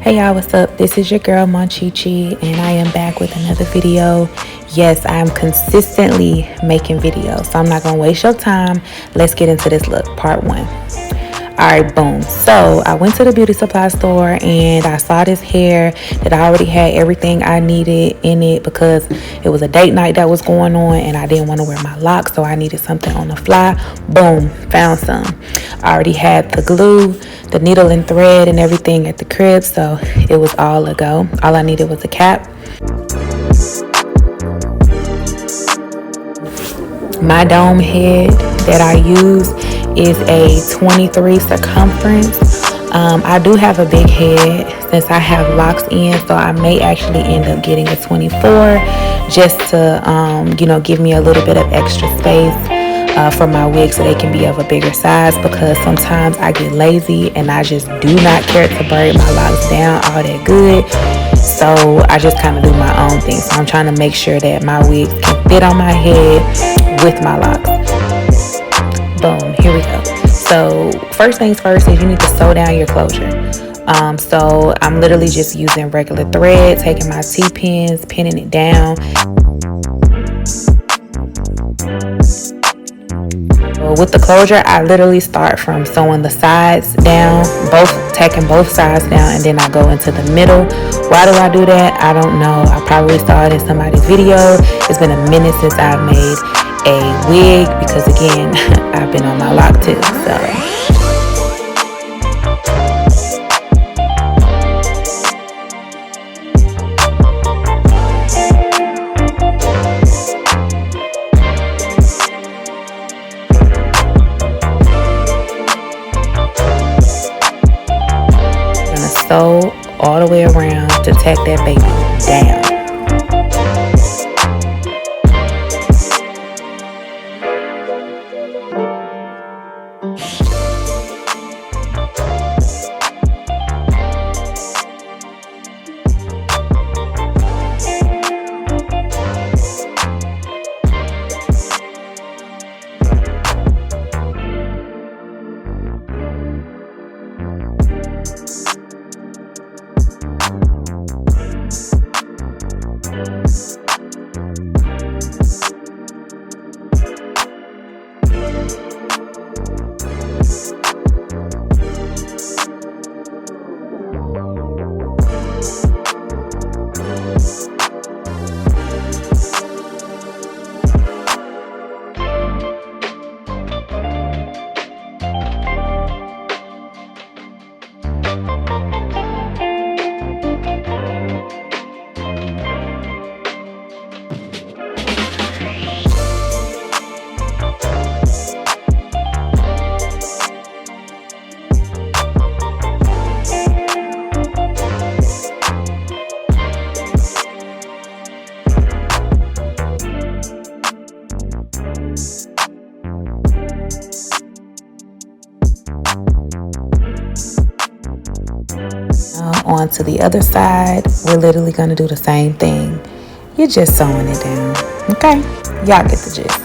Hey y'all, what's up? This is your girl Mawchichi, and I am back with another video. Yes, I am consistently making videos, so I'm not gonna waste your time. Let's get into this look, part one. Alright, boom. So I went to the beauty supply store and I saw this hair that I already had everything I needed in it because it was a date night that was going on and I didn't want to wear my locks, so I needed something on the fly. Boom, found some. I already had the glue, the needle and thread and everything at the crib, so it was all a go. All I needed was a cap. My dome head that I use is a 23 circumference. I do have a big head since I have locks in, so I may actually end up getting a 24 just to give me a little bit of extra space for my wigs so they can be of a bigger size, because sometimes I get lazy and I just do not care to braid my locks down all that good. So I just kind of do my own thing. So I'm trying to make sure that my wigs can fit on my head with my locks. Boom, here we go. So first things first is you need to sew down your closure. So I'm literally just using regular thread, taking my T-pins, pinning it down. With the closure, I literally start from sewing the sides down, tacking both sides down, and then I go into the middle. Why do I do that? I don't know. I probably saw it in somebody's video. It's been a minute since I've made a wig because, again, I've been on my lock too. So sew all the way around to tack that baby down. On to the other side, we're literally going to do the same thing. You're just sewing it down. Okay, y'all get the gist.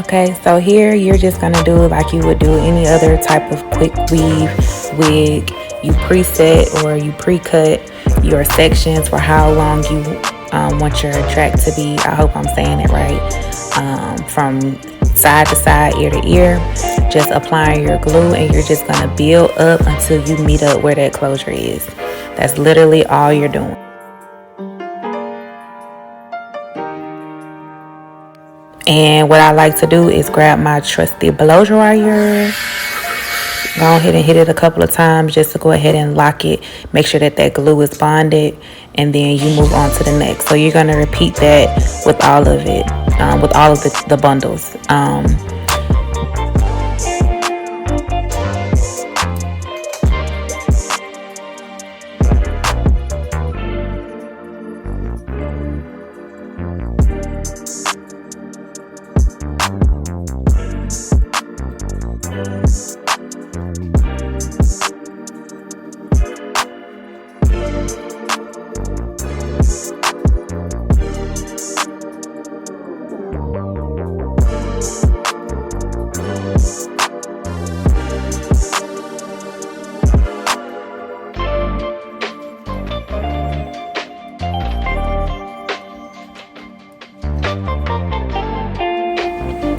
Okay, so here you're just going to do like you would do any other type of quick weave wig. You preset or you pre-cut your sections for how long you want your track to be. I hope I'm saying it right. From side to side, ear to ear, just applying your glue, and you're just going to build up until you meet up where that closure is. That's literally all you're doing. And what I like to do is grab my trusty blow dryer, go ahead and hit it a couple of times just to go ahead and lock it. Make sure that that glue is bonded, and then you move on to the next. So you're going to repeat that with all of it, with all of the bundles.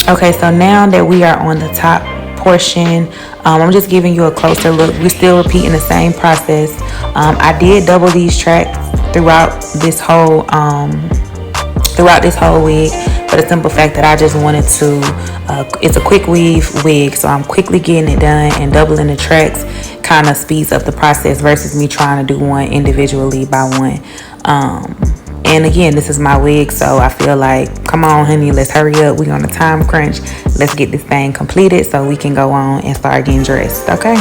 Okay, so now that we are on the top portion, I'm just giving you a closer look. We're still repeating the same process. I did double these tracks throughout this whole wig, for the simple fact that I just wanted to, it's a quick weave wig, so I'm quickly getting it done, and doubling the tracks kind of speeds up the process versus me trying to do one individually by one. And again, this is my wig, so I feel like, come on honey, let's hurry up, we on a time crunch, let's get this thing completed so we can go on and start getting dressed. Okay.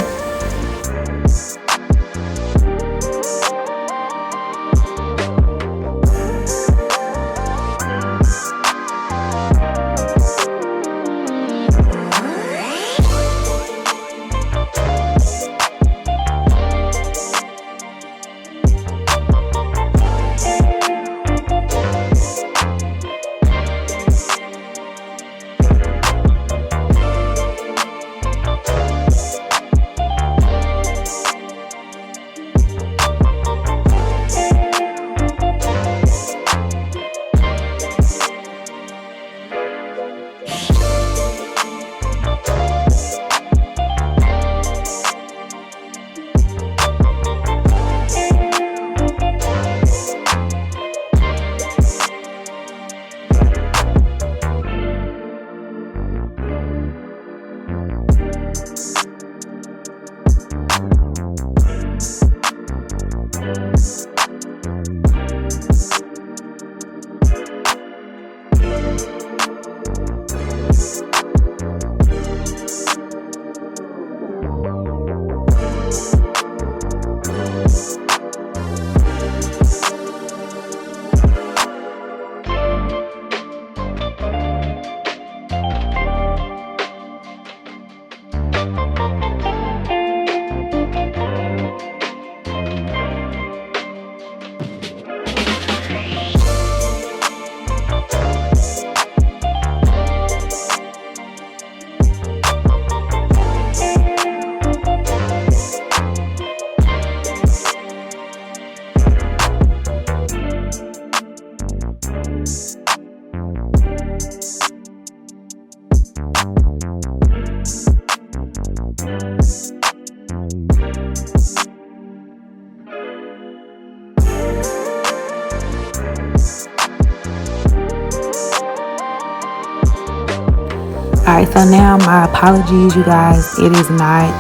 Alright, so now my apologies, you guys. It is not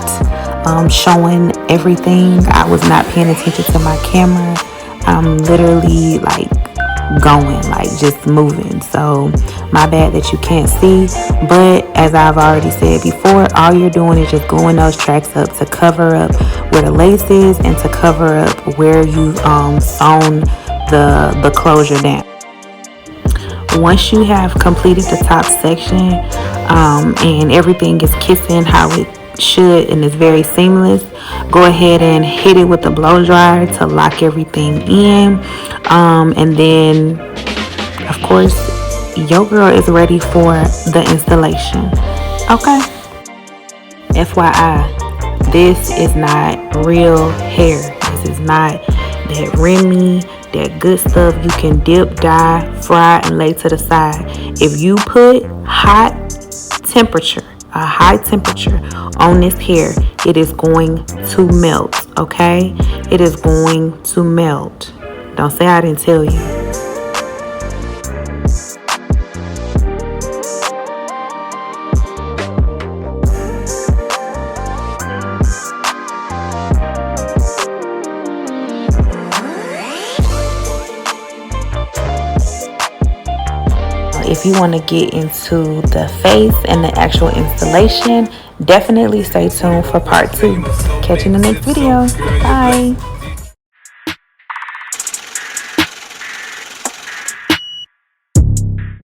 showing everything. I was not paying attention to my camera. I'm literally like going, like just moving. So my bad that you can't see. But as I've already said before, all you're doing is just gluing those tracks up to cover up where the lace is and to cover up where you've sewn the closure down. Once you have completed the top section and everything is kissing how it should and it's very seamless, go ahead and hit it with the blow dryer to lock everything in, and then of course your girl is ready for the installation. Okay, FYI, this is not real hair. This is not that Remy, that good stuff you can dip, dye, fry, and lay to the side. If you put a high temperature on this hair, it is going to melt. Okay, it is going to melt. Don't say I didn't tell you. If you want to get into the face and the actual installation, definitely stay tuned for part 2. Catch you in the next video. Bye.